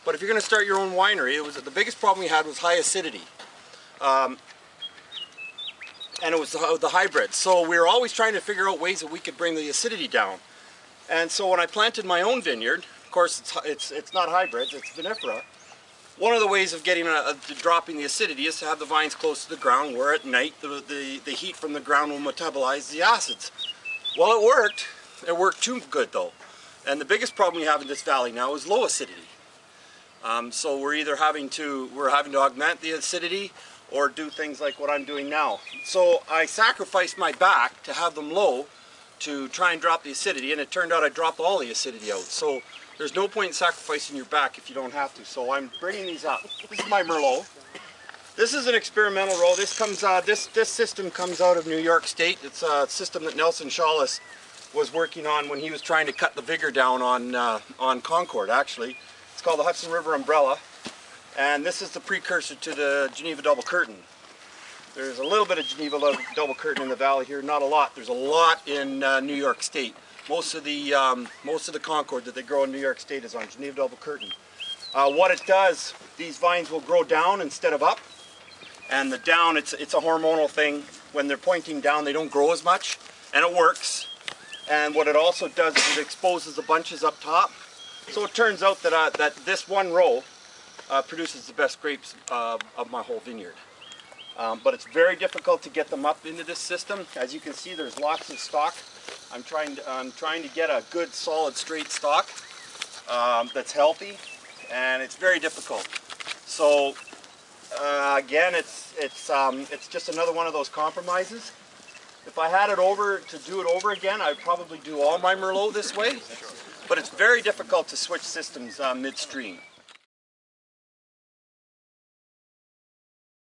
But if you're going to start your own winery, the biggest problem we had was high acidity. And it was the hybrid. So we were always trying to figure out ways that we could bring the acidity down. And so when I planted my own vineyard, of course it's not hybrids, it's vinifera. One of the ways of getting dropping the acidity is to have the vines close to the ground, where at night the heat from the ground will metabolize the acids. Well, it worked. It worked too good though. And the biggest problem we have in this valley now is low acidity. So we're either having to augment the acidity or do things like what I'm doing now. So I sacrificed my back to have them low to try and drop the acidity, and it turned out I dropped all the acidity out. So there's no point in sacrificing your back if you don't have to. So I'm bringing these up. This is my Merlot. This is an experimental row. This comes this system comes out of New York State. It's a system that Nelson Shawless was working on when he was trying to cut the vigor down on Concord. Actually, it's called the Hudson River Umbrella, and this is the precursor to the Geneva Double Curtain. There's a little bit of Geneva Double Curtain in the valley here, not a lot. There's a lot in New York State. Most of the Concord that they grow in New York State is on Geneva Double Curtain. What it does, these vines will grow down instead of up, and the down, it's a hormonal thing. When they're pointing down, they don't grow as much, and it works. And what it also does is it exposes the bunches up top. So it turns out that this one row produces the best grapes of my whole vineyard. But it's very difficult to get them up into this system. As you can see, there's lots of stalk. I'm trying to get a good, solid, straight stalk that's healthy, and it's very difficult. So again, it's just another one of those compromises. If I had it to do it over again, I'd probably do all my Merlot this way. But it's very difficult to switch systems midstream.